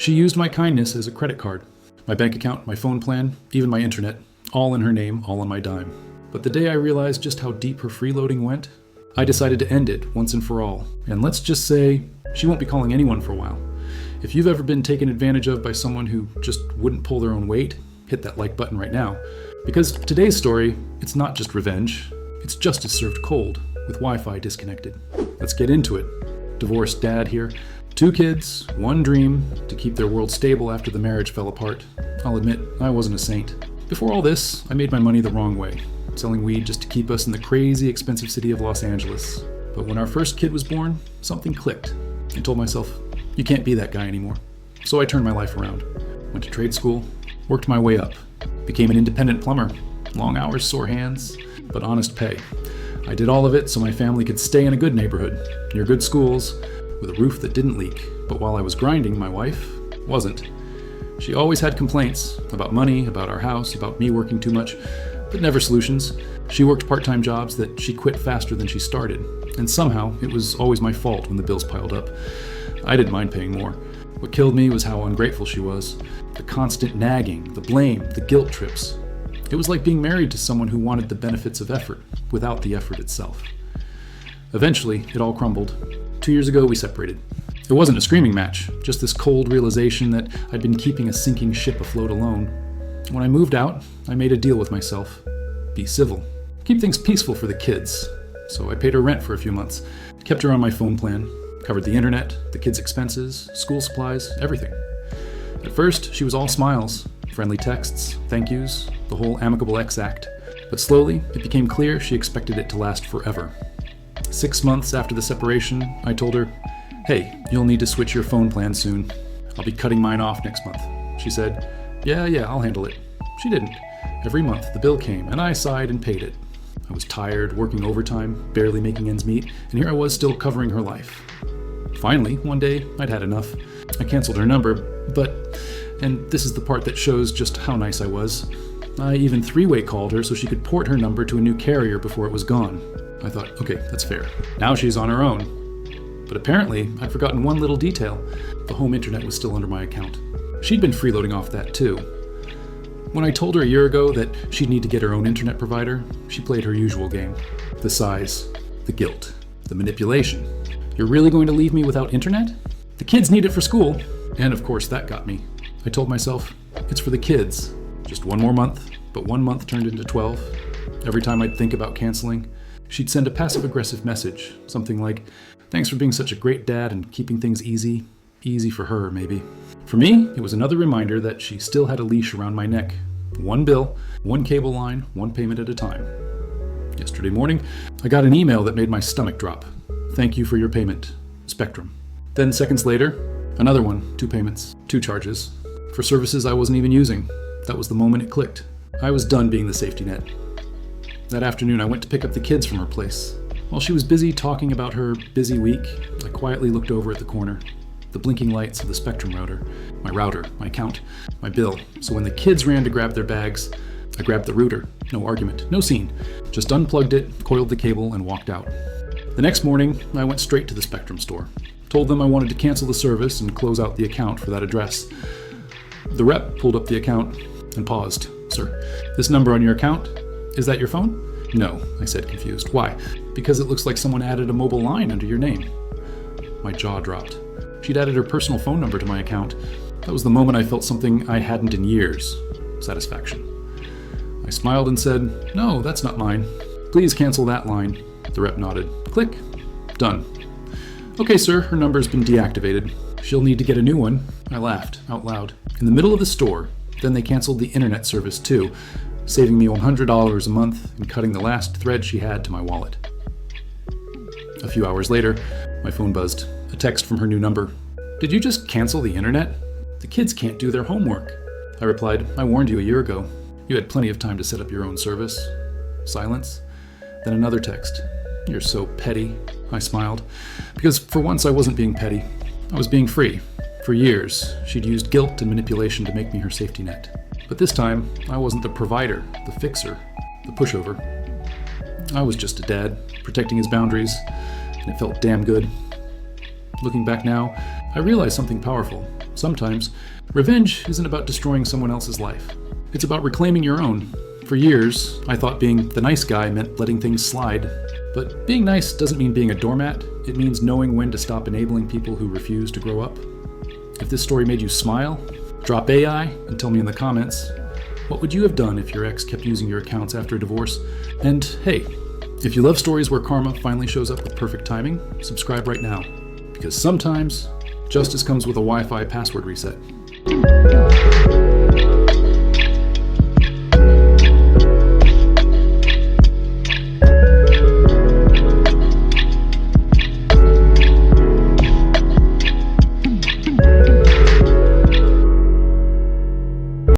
She used my kindness as a credit card. My bank account, my phone plan, even my internet, all in her name, all on my dime. But the day I realized just how deep her freeloading went, I decided to end it once and for all. And let's just say, she won't be calling anyone for a while. If you've ever been taken advantage of by someone who just wouldn't pull their own weight, hit that like button right now. Because today's story, it's not just revenge, it's justice served cold, with Wi-Fi disconnected. Let's get into it. Divorced dad here. 2 kids, 1 dream, to keep their world stable after the marriage fell apart. I'll admit, I wasn't a saint. Before all this, I made my money the wrong way, selling weed just to keep us in the crazy expensive city of Los Angeles. But when our first kid was born, something clicked. I told myself, you can't be that guy anymore. So I turned my life around. Went to trade school, worked my way up, became an independent plumber. Long hours, sore hands, but honest pay. I did all of it so my family could stay in a good neighborhood, near good schools, with a roof that didn't leak. But while I was grinding, my wife wasn't. She always had complaints about money, about our house, about me working too much, but never solutions. She worked part-time jobs that she quit faster than she started, and somehow it was always my fault when the bills piled up. I didn't mind paying more. What killed me was how ungrateful she was. The constant nagging, the blame, the guilt trips. It was like being married to someone who wanted the benefits of effort without the effort itself. Eventually, it all crumbled. 2 years ago, we separated. It wasn't a screaming match, just this cold realization that I'd been keeping a sinking ship afloat alone. When I moved out, I made a deal with myself. Be civil. Keep things peaceful for the kids. So I paid her rent for a few months, kept her on my phone plan, covered the internet, the kids' expenses, school supplies, everything. At first, she was all smiles, friendly texts, thank yous, the whole amicable ex act. But slowly, it became clear she expected it to last forever. 6 months after the separation, I told her, hey, you'll need to switch your phone plan soon. I'll be cutting mine off next month. She said, yeah, I'll handle it. She didn't. Every month, the bill came, and I sighed and paid it. I was tired, working overtime, barely making ends meet, and here I was still covering her life. Finally, one day, I'd had enough. I canceled her number, but, and this is the part that shows just how nice I was, I even 3-way called her so she could port her number to a new carrier before it was gone. I thought, okay, that's fair. Now she's on her own. But apparently, I'd forgotten one little detail. The home internet was still under my account. She'd been freeloading off that too. When I told her a year ago that she'd need to get her own internet provider, she played her usual game. The size, the guilt, the manipulation. You're really going to leave me without internet? The kids need it for school. And of course, that got me. I told myself, it's for the kids. Just 1 more month, but 1 month turned into 12. Every time I'd think about canceling, she'd send a passive-aggressive message, something like, thanks for being such a great dad and keeping things easy. Easy for her, maybe. For me, it was another reminder that she still had a leash around my neck. 1 bill, 1 cable line, 1 payment at a time. Yesterday morning, I got an email that made my stomach drop. Thank you for your payment. Spectrum. Then seconds later, another one, 2 payments, 2 charges, for services I wasn't even using. That was the moment it clicked. I was done being the safety net. That afternoon, I went to pick up the kids from her place. While she was busy talking about her busy week, I quietly looked over at the corner. The blinking lights of the Spectrum router, my account, my bill. So when the kids ran to grab their bags, I grabbed the router. No argument, no scene. Just unplugged it, coiled the cable, and walked out. The next morning, I went straight to the Spectrum store. Told them I wanted to cancel the service and close out the account for that address. The rep pulled up the account and paused. Sir, this number on your account, is that your phone? No, I said, confused. Why? Because it looks like someone added a mobile line under your name. My jaw dropped. She'd added her personal phone number to my account. That was the moment I felt something I hadn't in years. Satisfaction. I smiled and said, no, that's not mine. Please cancel that line. The rep nodded. Click. Done. Okay, sir, her number's been deactivated. She'll need to get a new one. I laughed out loud. In the middle of the store, then they canceled the internet service too, saving me $100 a month and cutting the last thread she had to my wallet. A few hours later, my phone buzzed. A text from her new number. Did you just cancel the internet? The kids can't do their homework. I replied, I warned you a year ago. You had plenty of time to set up your own service. Silence. Then another text. You're so petty. I smiled. Because for once I wasn't being petty. I was being free. For years, she'd used guilt and manipulation to make me her safety net. But this time, I wasn't the provider, the fixer, the pushover. I was just a dad, protecting his boundaries, and it felt damn good. Looking back now, I realized something powerful. Sometimes, revenge isn't about destroying someone else's life. It's about reclaiming your own. For years, I thought being the nice guy meant letting things slide. But being nice doesn't mean being a doormat. It means knowing when to stop enabling people who refuse to grow up. If this story made you smile, drop AI and tell me in the comments, what would you have done if your ex kept using your accounts after a divorce? And hey, if you love stories where karma finally shows up with perfect timing, subscribe right now. Because sometimes, justice comes with a Wi-Fi password reset.